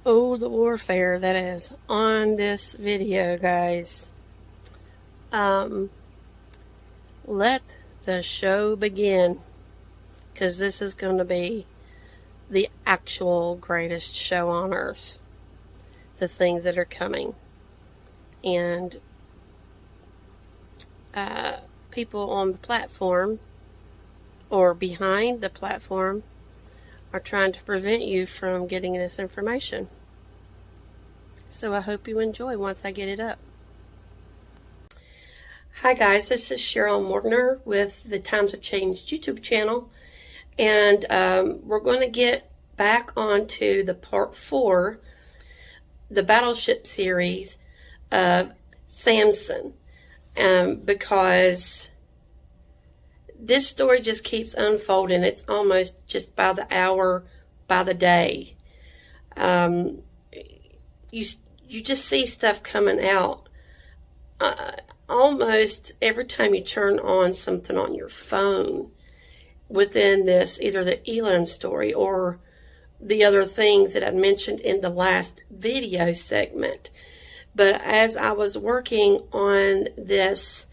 Oh, the warfare that is on this video, guys. Let the show begin, because this is going to be the actual greatest show on earth. The things that are coming. And people on the platform or behind the platform are trying to prevent you from getting this information. So I hope you enjoy once I get it up. Hi guys, this is Cheryl Mortner with the Times Have Changed YouTube channel, and we're going to get back onto the part 4, the Battleship series of Samson, because this story just keeps unfolding. It's almost just by the hour, by the day. You just see stuff coming out almost every time you turn on something on your phone within this, either the Elon story or the other things that I mentioned in the last video segment. But as I was working on this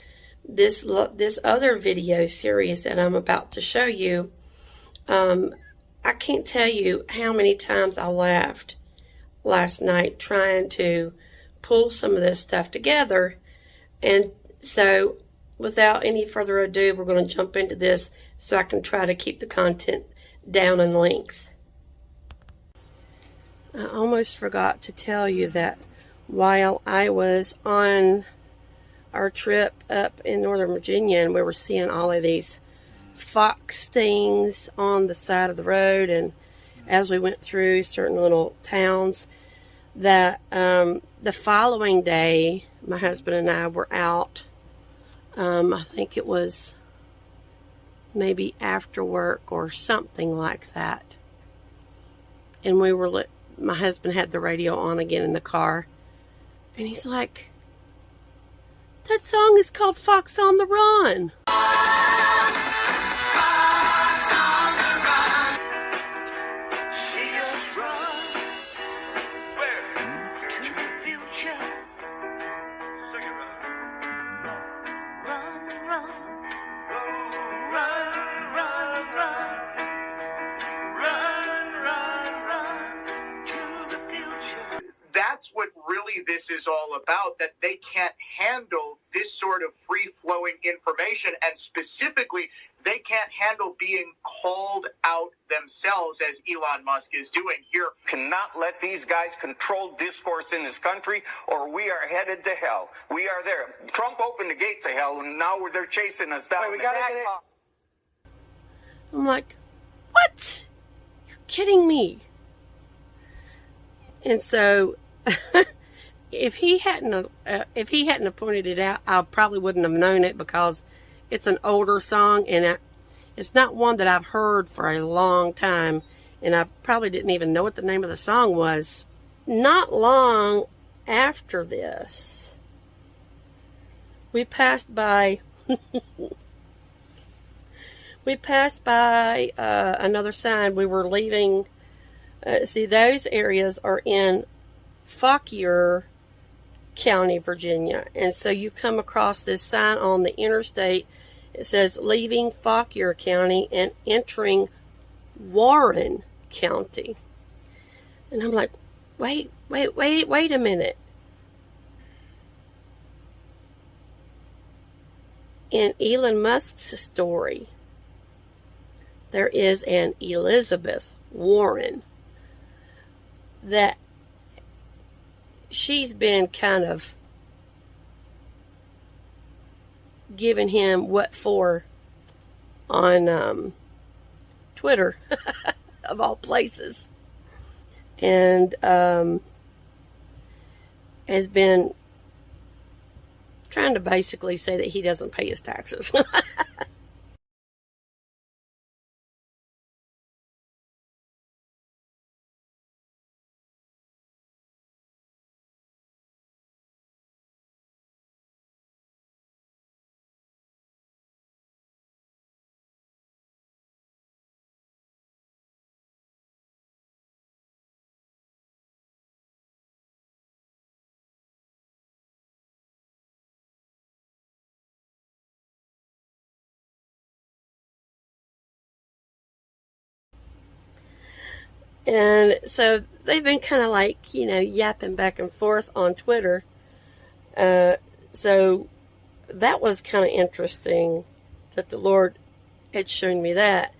other video series that I'm about to show you, I can't tell you how many times I laughed last night trying to pull some of this stuff together. And so without any further ado, we're going to jump into this so I can try to keep the content down in length. I almost forgot to tell you that while I was on our trip up in Northern Virginia and we were seeing all of these fox things on the side of the road, and as we went through certain little towns, that the following day my husband and I were out, I think it was maybe after work or something like that, and we were my husband had the radio on again in the car, and he's like, "That song is called Fox on the Run." That's what really this is all about, that they can't handle this sort of free-flowing information, and specifically, they can't handle being called out themselves, as Elon Musk is doing here. Cannot let these guys control discourse in this country, or we are headed to hell. We are there. Trump opened the gates of hell, and now they're chasing us down. Wait, we gotta get it. I'm like, what? You're kidding me. And so if he hadn't pointed it out, I probably wouldn't have known it, because it's an older song, and it's not one that I've heard for a long time, and I probably didn't even know what the name of the song was. Not long after this, we passed by another sign. We were leaving. See, those areas are in Fauquier County, Virginia. And so you come across this sign on the interstate. It says leaving Fauquier County and entering Warren County. And I'm like, wait a minute. In Elon Musk's story, there is an Elizabeth Warren that she's been kind of giving him what for on Twitter, of all places, and has been trying to basically say that he doesn't pay his taxes. And so they've been kind of like, yapping back and forth on Twitter. So that was kind of interesting that the Lord had shown me that.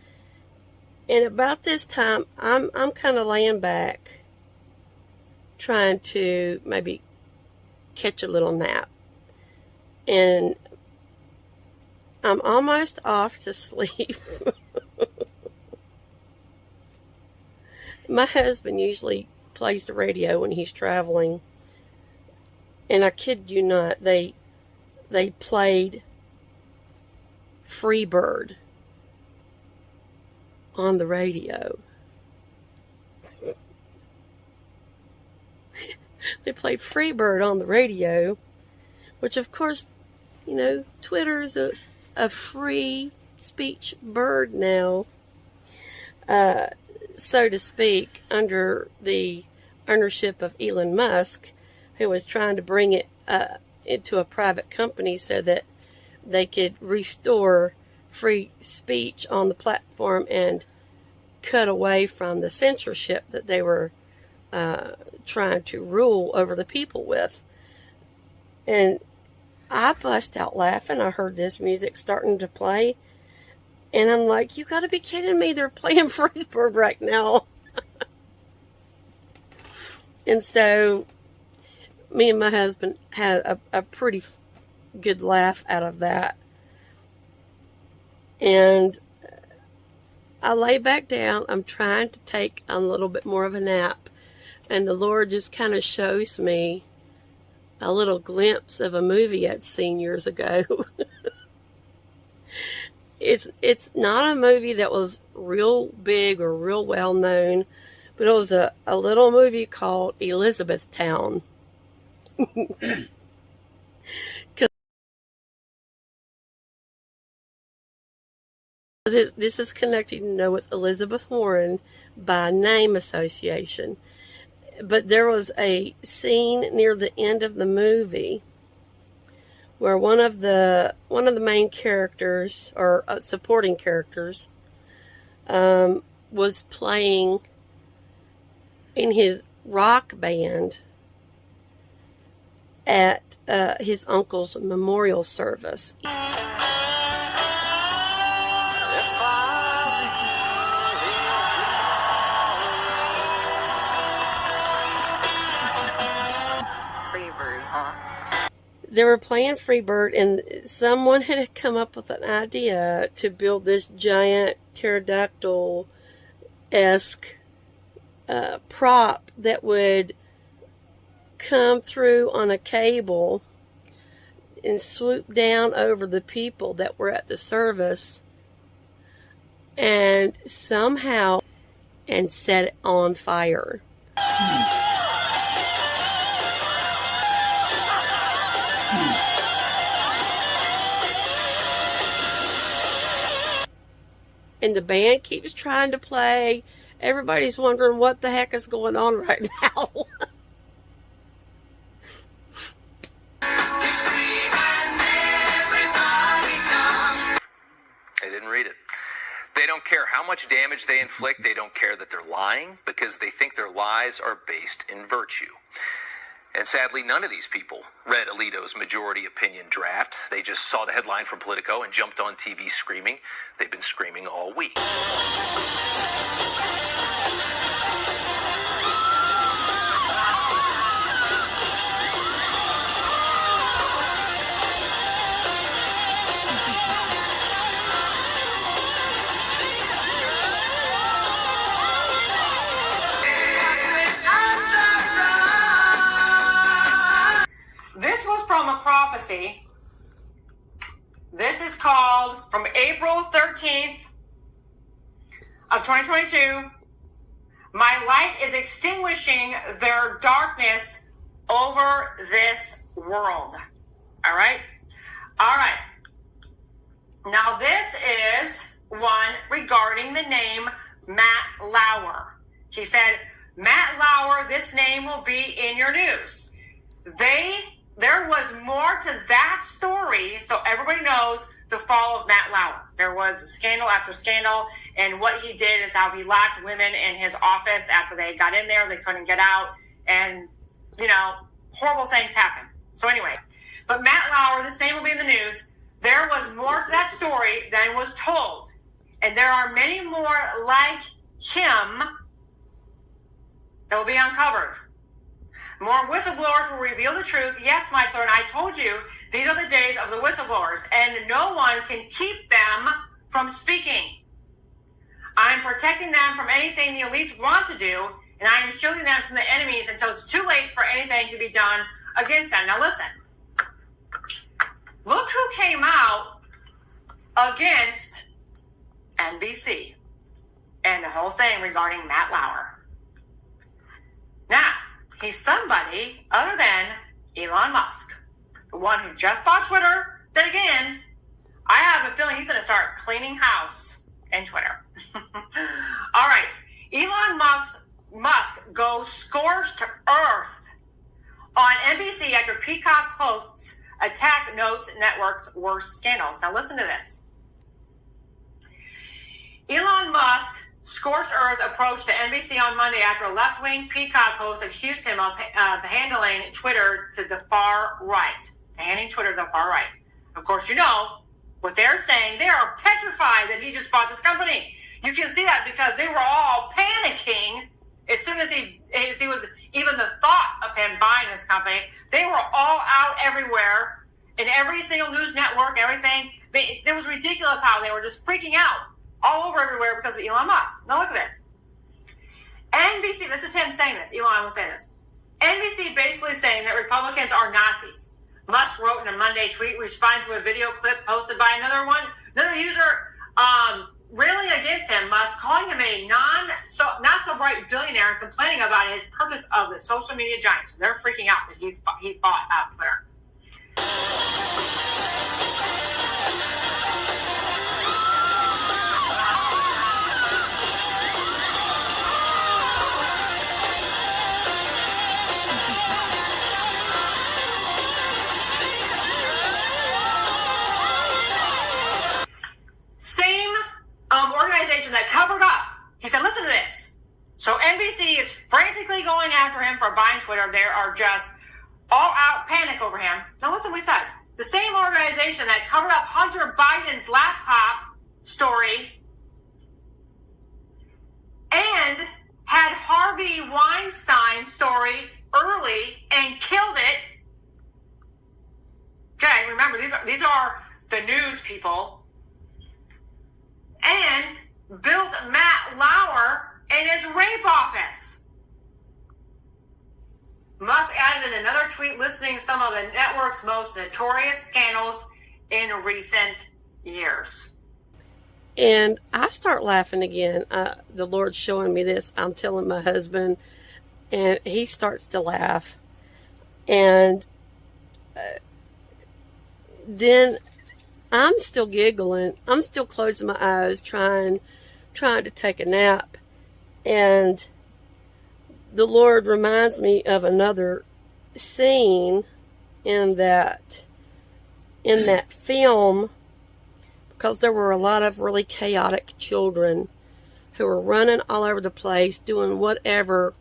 And about this time, I'm kind of laying back, trying to maybe catch a little nap. And I'm almost off to sleep. My husband usually plays the radio when he's traveling. And I kid you not, they played Freebird on the radio. They played Freebird on the radio, which of course, Twitter's a free speech bird now, so to speak, under the ownership of Elon Musk, who was trying to bring it into a private company so that they could restore free speech on the platform and cut away from the censorship that they were trying to rule over the people with. And I bust out laughing. I heard this music starting to play, and I'm like, you gotta be kidding me, they're playing Freebird right now. And so me and my husband had a pretty good laugh out of that. And I lay back down. I'm trying to take a little bit more of a nap. And the Lord just kind of shows me a little glimpse of a movie I'd seen years ago. It's not a movie that was real big or real well known, but it was a little movie called Elizabethtown. This is connected, with Elizabeth Warren by name association. But there was a scene near the end of the movie where one of the main characters, or supporting characters, was playing in his rock band at his uncle's memorial service. They were playing Freebird, and someone had come up with an idea to build this giant pterodactyl-esque prop that would come through on a cable and swoop down over the people that were at the service and somehow set it on fire. And the band keeps trying to play. Everybody's wondering what the heck is going on right now. They didn't read it. They don't care how much damage they inflict. They don't care that they're lying because they think their lies are based in virtue. And sadly, none of these people read Alito's majority opinion draft. They just saw the headline from Politico and jumped on TV screaming. They've been screaming all week. This was from a prophecy. This is called from April 13th of 2022. My light is extinguishing their darkness over this world. All right? All right. Now this is one regarding the name Matt Lauer. He said, Matt Lauer, this name will be in your news. There was more to that story, so everybody knows the fall of Matt Lauer. There was scandal after scandal, and what he did is how he locked women in his office after they got in there. They couldn't get out, and, you know, horrible things happened. So anyway, but Matt Lauer, this name will be in the news, there was more to that story than was told. And there are many more like him that will be uncovered. More whistleblowers will reveal the truth. Yes, my children, I told you, these are the days of the whistleblowers, and no one can keep them from speaking. I'm protecting them from anything the elites want to do, and I am shielding them from the enemies until it's too late for anything to be done against them. Now listen, look who came out against NBC and the whole thing regarding Matt Lauer. Now, he's somebody other than Elon Musk, the one who just bought Twitter. Then again, I have a feeling he's going to start cleaning house in Twitter. All right, Elon Musk goes scorched to earth on NBC after Peacock hosts attack Notes Network's worst scandals. Now listen to this. Elon Musk scorched earth approach to NBC on Monday after a left-wing Peacock host accused him of handling Twitter to the far right. Handing Twitter to the far right. Of course, you know what they're saying. They are petrified that he just bought this company. You can see that because they were all panicking as soon as he was even the thought of him buying this company. They were all out everywhere in every single news network, everything. It was ridiculous how they were just freaking out all over everywhere because of Elon Musk. Now look at this. NBC, this is him saying this. Elon was saying this. NBC basically saying that Republicans are Nazis. Musk wrote in a Monday tweet responding to a video clip posted by another user railing against him, Musk calling him a not so bright billionaire and complaining about his purchase of the social media giant. So they're freaking out that he bought Twitter. Organization that covered up. He said, listen to this. So NBC is frantically going after him for buying Twitter. They are just all out panic over him. Now listen what he says. The same organization that covered up Hunter Biden's laptop story and had Harvey Weinstein's story early and killed it. Okay, remember, these are the news people. And built Matt Lauer in his rape office. Musk added in another tweet listing some of the network's most notorious scandals in recent years. And I start laughing again. The Lord's showing me this. I'm telling my husband, and he starts to laugh. And then I'm still giggling. I'm still closing my eyes, trying to take a nap. And the Lord reminds me of another scene in that film, because there were a lot of really chaotic children who were running all over the place, doing whatever,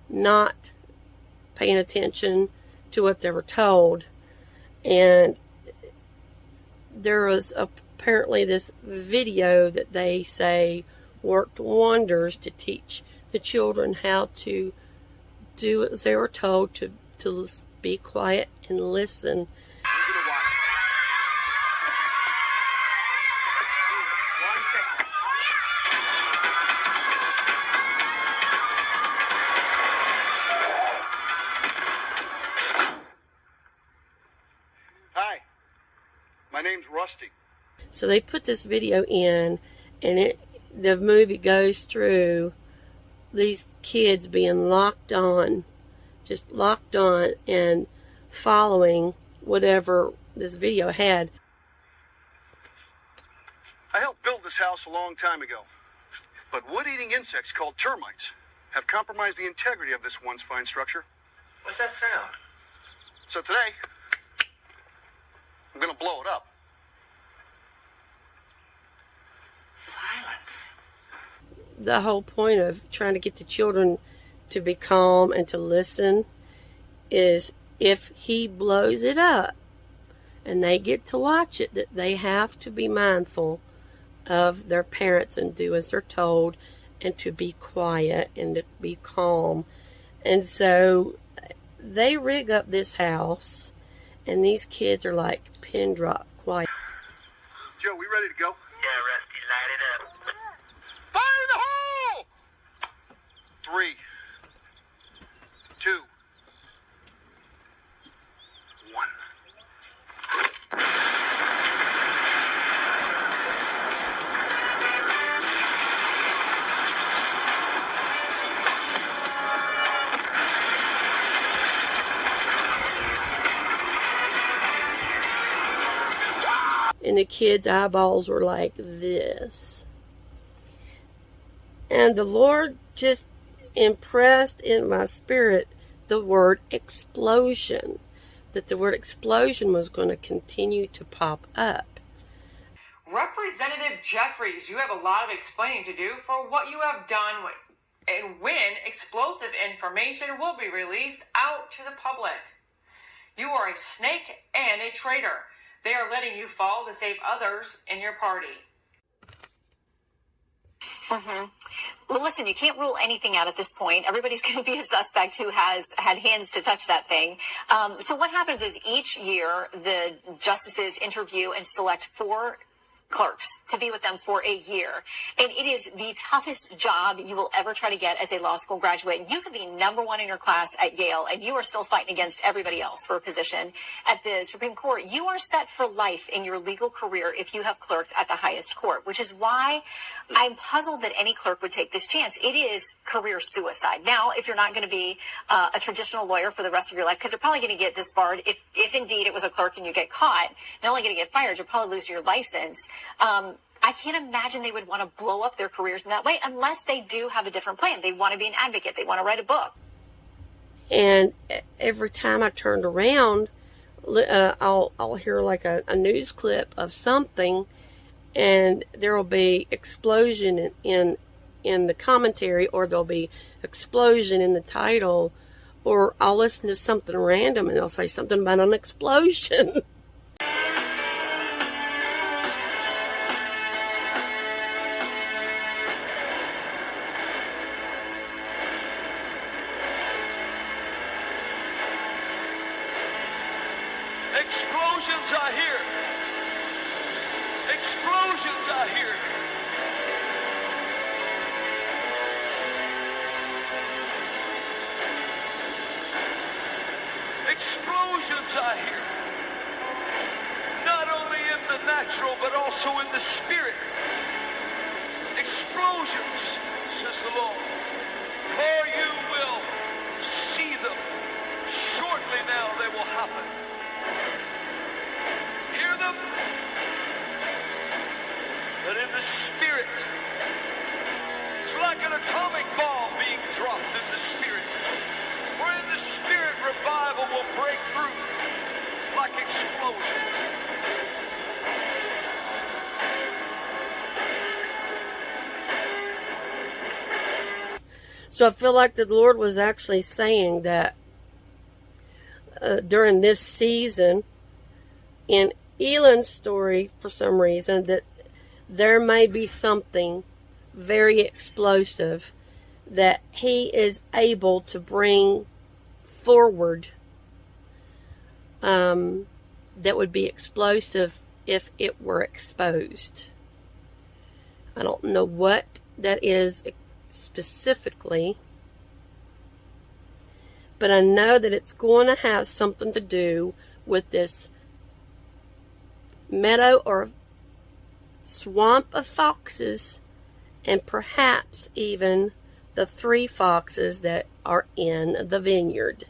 not paying attention to what they were told. And there was apparently this video that they say worked wonders to teach the children how to do as they were told, to be quiet and listen. Hi, my name's Rusty. So they put this video in, and the movie goes through these kids being locked on and following whatever this video had. I helped build this house a long time ago, but wood-eating insects called termites have compromised the integrity of this once fine structure. What's that sound? So today, I'm gonna blow it up. Silence. The whole point of trying to get the children to be calm and to listen is if he blows it up and they get to watch it, that they have to be mindful of their parents and do as they're told and to be quiet and to be calm. And so they rig up this house and these kids are like pin drop quiet. Joe, we ready to go? Yeah, Rusty, light it up. Fire in the hole! 3, 2, 1. And the kids' eyeballs were like this. And the Lord just impressed in my spirit the word explosion. That the word explosion was going to continue to pop up. Representative Jeffries, you have a lot of explaining to do for what you have done and when explosive information will be released out to the public. You are a snake and a traitor. They are letting you fall to save others in your party. Mm-hmm. Well, listen, you can't rule anything out at this point. Everybody's going to be a suspect who has had hands to touch that thing. So what happens is each year the justices interview and select 4 clerks to be with them for a year. And it is the toughest job you will ever try to get as a law school graduate. You could be #1 in your class at Yale, and you are still fighting against everybody else for a position at the Supreme Court. You are set for life in your legal career if you have clerked at the highest court, which is why I'm puzzled that any clerk would take this chance. It is career suicide. Now, if you're not going to be a traditional lawyer for the rest of your life, because you're probably going to get disbarred if indeed it was a clerk and you get caught, not only going to get fired, you'll probably lose your license. I can't imagine they would want to blow up their careers in that way unless they do have a different plan. They want to be an advocate. They want to write a book. And every time I turned around, I'll hear like a news clip of something, and there will be explosion in the commentary, or there'll be explosion in the title, or I'll listen to something random and they'll say something about an explosion. Explosions are here. Explosions are here. Explosions are here. Not only in the natural, but also in the spirit. Explosions, says the Lord. For you will see them. Shortly now they will happen. Hear them? But in the spirit, it's like an atomic bomb being dropped in the spirit. For in the spirit, revival will break through like explosions. So I feel like the Lord was actually saying that during this season, in Elon's story, for some reason, that there may be something very explosive that he is able to bring forward that would be explosive if it were exposed. I don't know what that is specifically, but I know that it's going to have something to do with this meadow or swamp of foxes, and perhaps even the 3 foxes that are in the vineyard.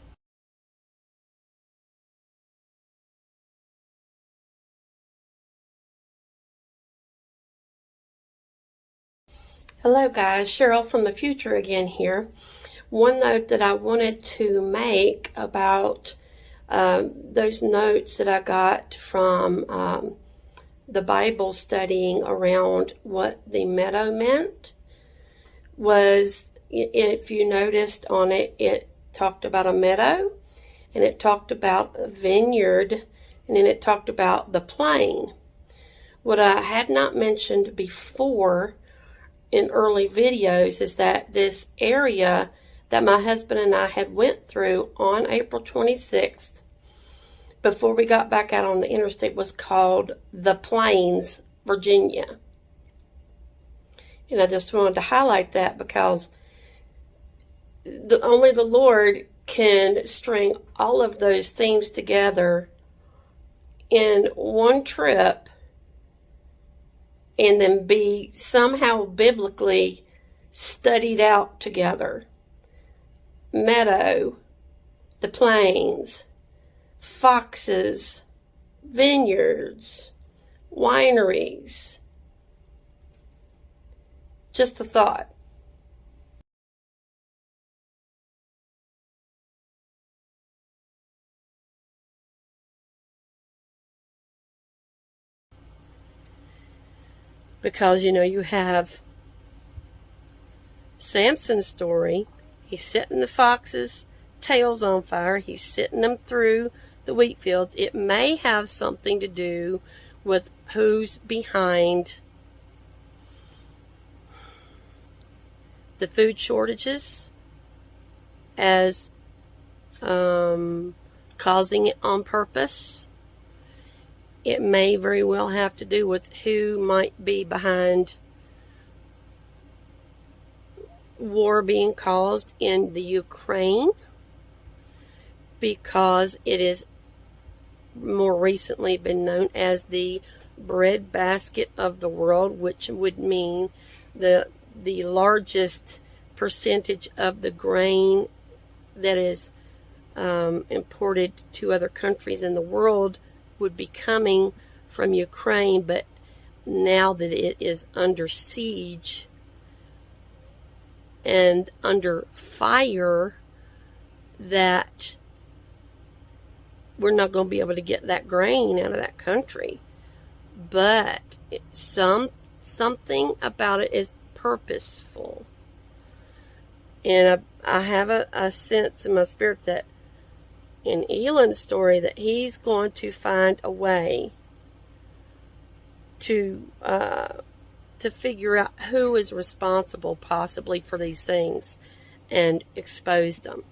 Hello guys, Cheryl from the future again here. One note that I wanted to make about those notes that I got from the Bible studying around what the meadow meant was, if you noticed on it, it talked about a meadow, and it talked about a vineyard, and then it talked about the plain. What I had not mentioned before in early videos is that this area that my husband and I had went through on April 26th before we got back out on the interstate was called the Plains, Virginia. And I just wanted to highlight that because only the Lord can string all of those themes together in one trip and then be somehow biblically studied out together. Meadow, the plains, foxes, vineyards, wineries. Just a thought. Because, you have Samson's story. He's setting the foxes' tails on fire. He's setting them through the wheat fields. It may have something to do with who's behind the food shortages as causing it on purpose. It may very well have to do with who might be behind war being caused in the Ukraine, because it is more recently been known as the breadbasket of the world, which would mean the largest percentage of the grain that is imported to other countries in the world would be coming from Ukraine. But now that it is under siege and under fire, that we're not going to be able to get that grain out of that country. But something about it is purposeful. And I have a sense in my spirit that in Elon's story that he's going to find a way to figure out who is responsible possibly for these things and expose them.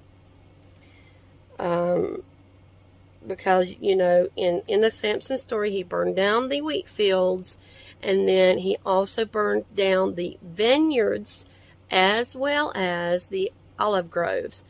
Because, in the Samson story, he burned down the wheat fields, and then he also burned down the vineyards as well as the olive groves.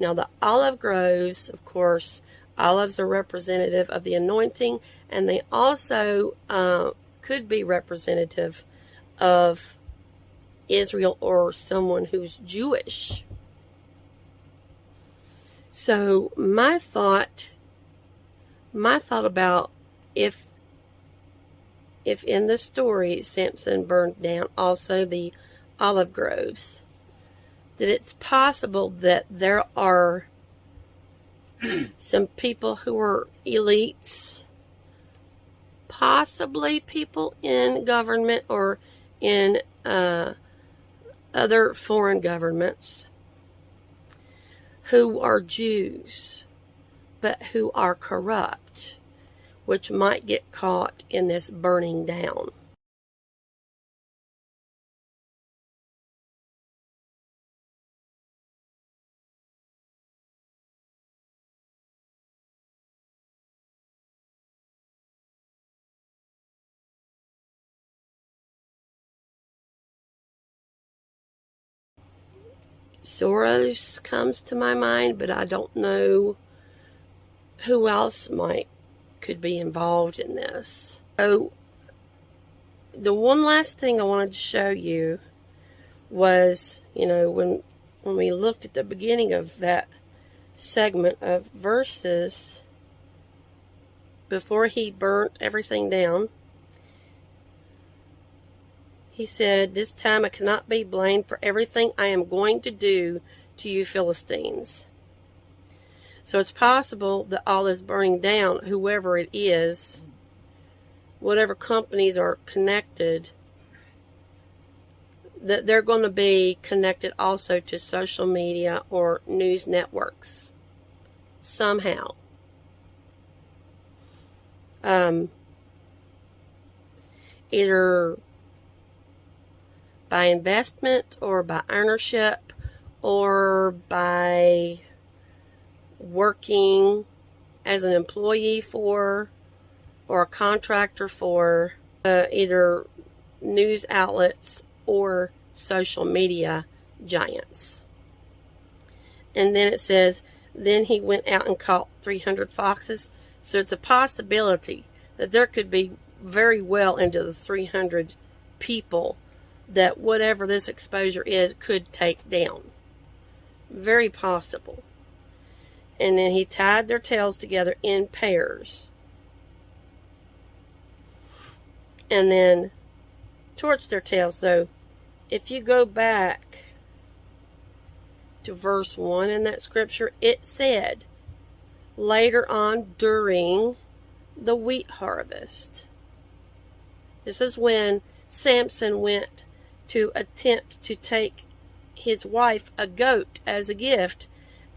Now, the olive groves, of course, olives are representative of the anointing, and they also could be representative of Israel or someone who's Jewish. So my thought about if in the story Samson burned down also the olive groves, that it's possible that there are some people who are elites, possibly people in government or in other foreign governments, who are Jews, but who are corrupt, which might get caught in this burning down. Soros comes to my mind, but I don't know who else could be involved in this. So the one last thing I wanted to show you was, when we looked at the beginning of that segment of verses before he burnt everything down. He said, "This time I cannot be blamed for everything I am going to do to you Philistines." So it's possible that all this burning down, whoever it is, whatever companies are connected, that they're going to be connected also to social media or news networks somehow. Either by investment or by ownership or by working as an employee for or a contractor for either news outlets or social media giants. And then it says, then he went out and caught 300 foxes. So it's a possibility that there could be very well into the 300 people that whatever this exposure is could take down. Very possible. And then he tied their tails together in pairs. And then torched their tails, though. If you go back to verse 1 in that scripture, it said later on during the wheat harvest. This is when Samson went to attempt to take his wife a goat as a gift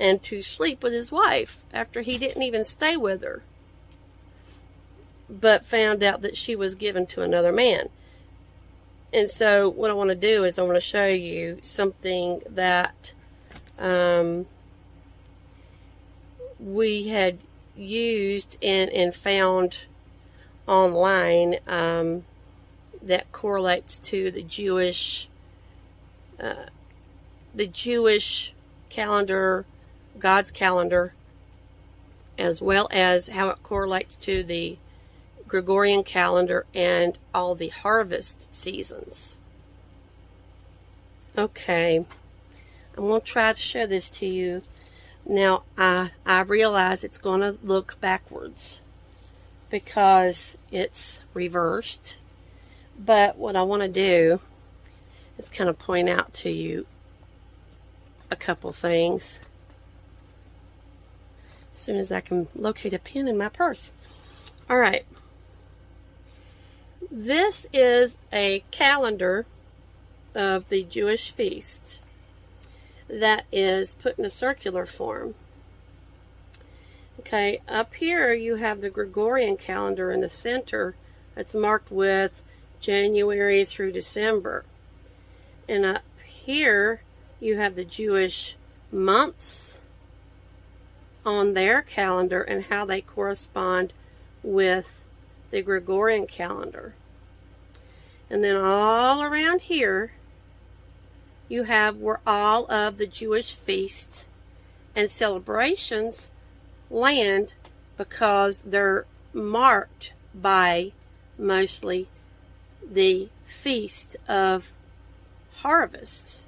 and to sleep with his wife after he didn't even stay with her, but found out that she was given to another man. And so what I want to do is I want to show you something that we had used and found online that correlates to the Jewish calendar, God's calendar, as well as how it correlates to the Gregorian calendar and all the harvest seasons. Okay, I'm going to try to show this to you. Now, I realize it's going to look backwards because it's reversed. But what I want to do is kind of point out to you a couple things. As soon as I can locate a pen in my purse. All right. This is a calendar of the Jewish feasts that is put in a circular form. Okay, up here you have the Gregorian calendar in the center that's marked with January through December. And up here you have the Jewish months on their calendar and how they correspond with the Gregorian calendar. And then all around here you have where all of the Jewish feasts and celebrations land, because they're marked by mostly the feast of harvest.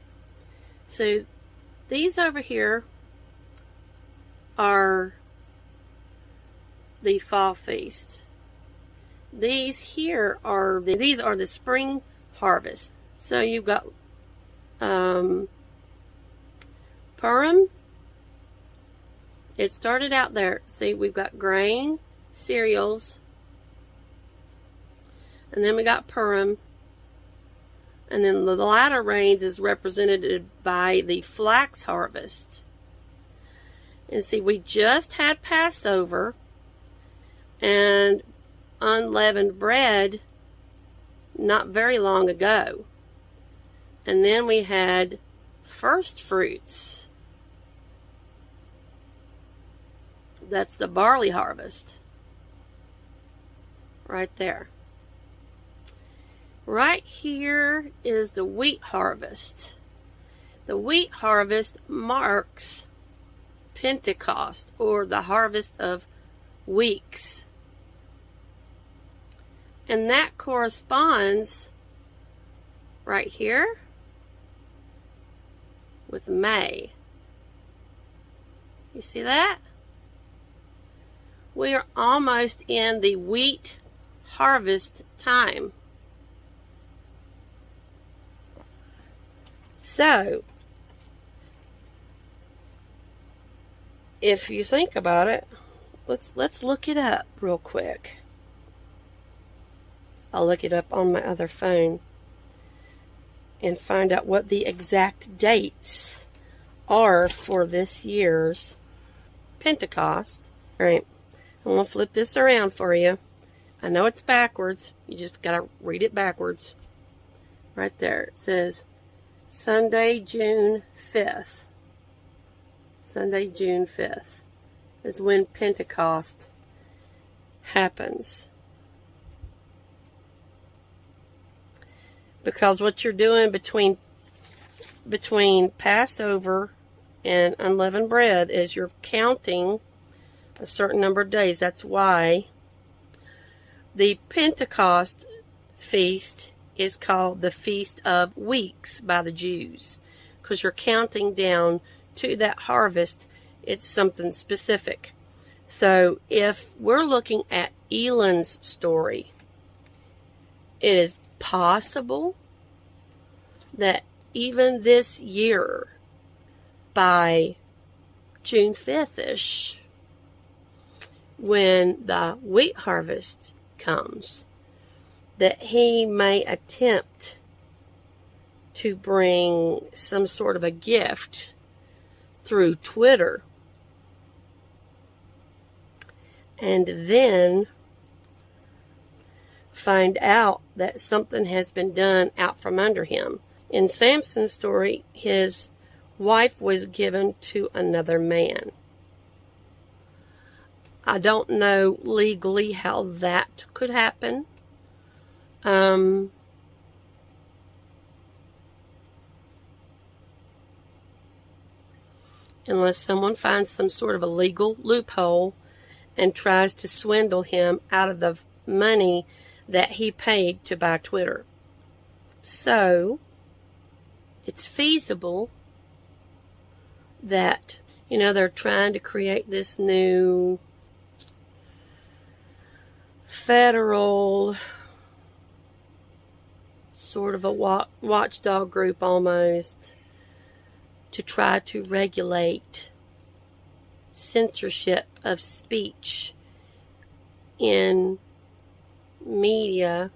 So these over here are the fall feast. These here are the spring harvest. So you've got Purim. It started out there. See, we've got grain, cereals, and then we got Purim. And then the latter rains is represented by the flax harvest. And see, we just had Passover and unleavened bread not very long ago. And then we had first fruits. That's the barley harvest. Right there. Right here is the wheat harvest. The wheat harvest marks Pentecost, or the harvest of weeks. And that corresponds right here with May. You see that? We are almost in the wheat harvest time. So, if you think about it, let's look it up real quick. I'll look it up on my other phone and find out what the exact dates are for this year's Pentecost. All right, I'm going to flip this around for you. I know it's backwards. You just got to read it backwards. Right there. It says Sunday, June 5th. Sunday, June 5th is when Pentecost happens. Because what you're doing between Passover and unleavened bread is you're counting a certain number of days. That's why the Pentecost feast is called the Feast of Weeks by the Jews. Because you're counting down to that harvest. It's something specific. So if we're looking at Elon's story, it is possible that even this year, by June 5th-ish, when the wheat harvest comes, that he may attempt to bring some sort of a gift through Twitter, and then find out that something has been done out from under him. In Samson's story, his wife was given to another man. I don't know legally how that could happen. Unless someone finds some sort of a legal loophole and tries to swindle him out of the money that he paid to buy Twitter. So, it's feasible that, they're trying to create this new federal sort of a watchdog group almost to try to regulate censorship of speech in media,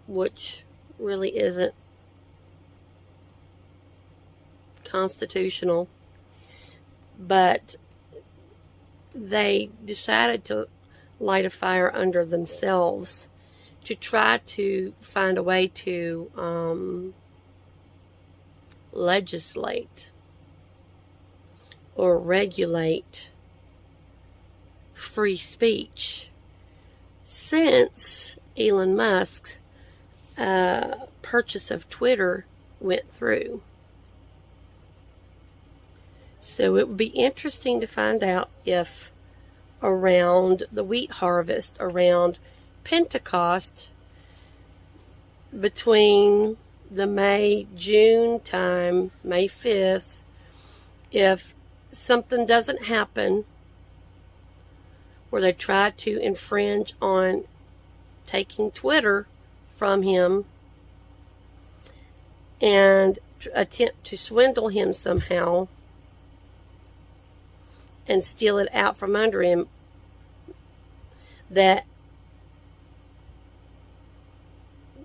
which really isn't constitutional, but they decided to light a fire under themselves to try to find a way to legislate or regulate free speech since Elon Musk's purchase of Twitter went through. So it would be interesting to find out if around the wheat harvest, around Pentecost, between the May-June time, May 5th, if something doesn't happen where they try to infringe on taking Twitter from him and attempt to swindle him somehow and steal it out from under him, that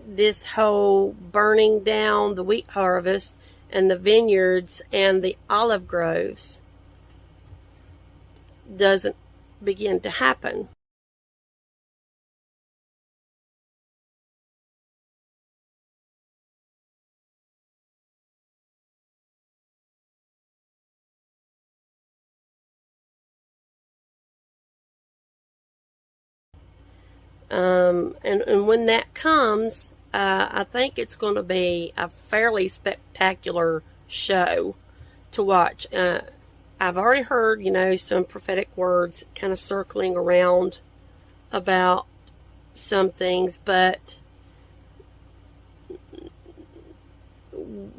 this whole burning down the wheat harvest and the vineyards and the olive groves doesn't begin to happen. And when that comes, I think it's going to be a fairly spectacular show to watch. I've already heard, some prophetic words kind of circling around about some things, but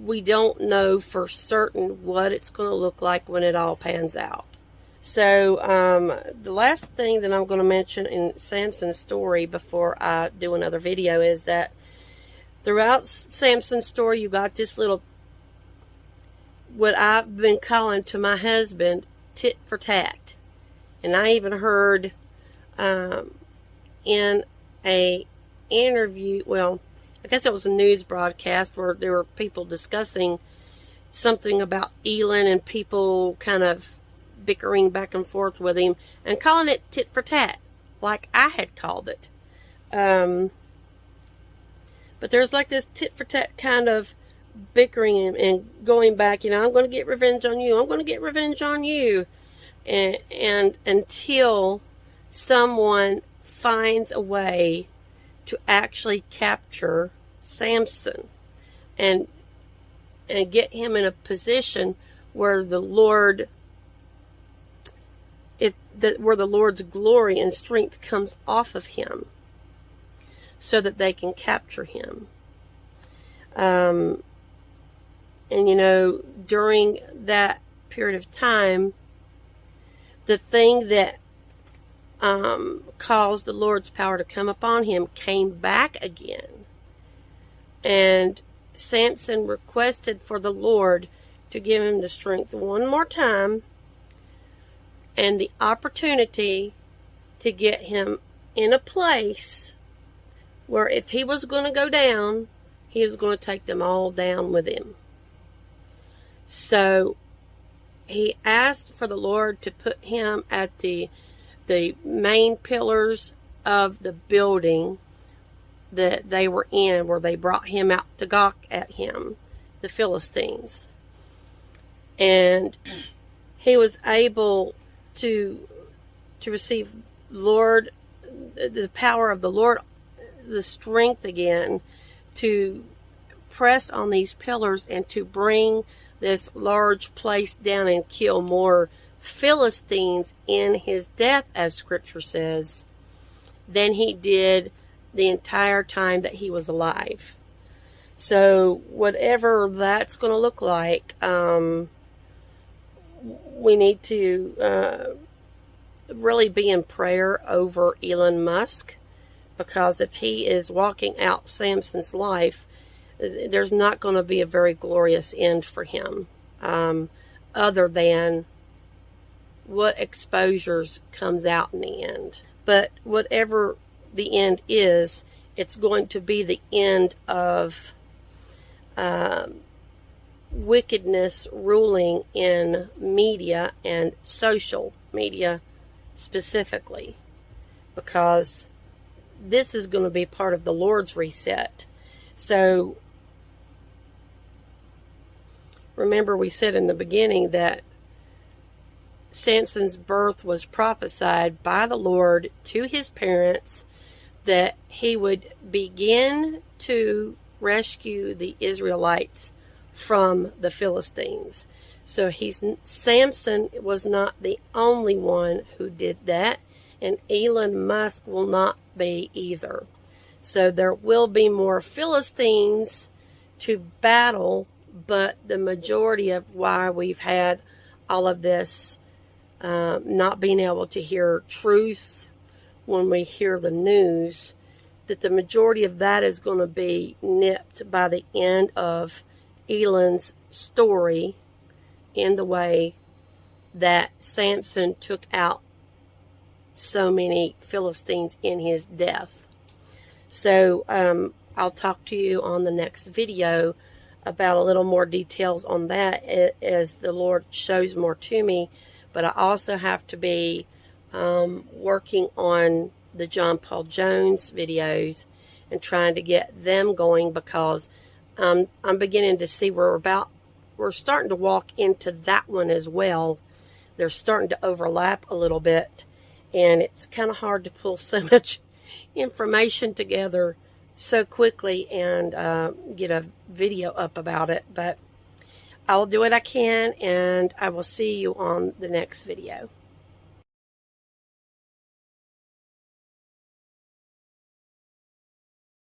we don't know for certain what it's going to look like when it all pans out. So the last thing that I'm going to mention in Samson's story before I do another video is that throughout Samson's story, you got this little, what I've been calling to my husband, tit for tat. And I even heard in a interview, well, I guess it was a news broadcast where there were people discussing something about Elon and people kind of bickering back and forth with him and calling it tit for tat, like I had called it. But there's like this tit for tat kind of bickering and going back, you know, I'm going to get revenge on you. I'm going to get revenge on you. And until someone finds a way to actually capture Samson and get him in a position where the Lord, where the Lord's glory and strength comes off of him, so that they can capture him. And you know, during that period of time, the thing that caused the Lord's power to come upon him came back again. And Samson requested for the Lord to give him the strength one more time and the opportunity to get him in a place where if he was going to go down, he was going to take them all down with him. So he asked for the Lord to put him at the main pillars of the building that they were in, where they brought him out to gawk at him, the Philistines. And he was able to receive Lord, the power of the Lord, the strength again to press on these pillars and to bring this large place down and kill more Philistines in his death, as scripture says, than he did the entire time that he was alive. So whatever that's going to look like, we need to really be in prayer over Elon Musk, because if he is walking out Samson's life, there's not going to be a very glorious end for him, other than what exposures comes out in the end. But whatever the end is, it's going to be the end of wickedness ruling in media and social media specifically, because this is going to be part of the Lord's reset. So remember, we said in the beginning that Samson's birth was prophesied by the Lord to his parents, that he would begin to rescue the Israelites from the Philistines. So Samson was not the only one who did that, and Elon Musk will not be either. So there will be more Philistines to battle, but the majority of why we've had all of this not being able to hear truth when we hear the news, that the majority of that is going to be nipped by the end of Elon's story, in the way that Samson took out so many Philistines in his death. So I'll talk to you on the next video about a little more details on that as the Lord shows more to me. But I also have to be working on the John Paul Jones videos and trying to get them going, because I'm beginning to see we're starting to walk into that one as well. They're starting to overlap a little bit, and it's kind of hard to pull so much information together so quickly and get a video up about it. But I'll do what I can, and I will see you on the next video.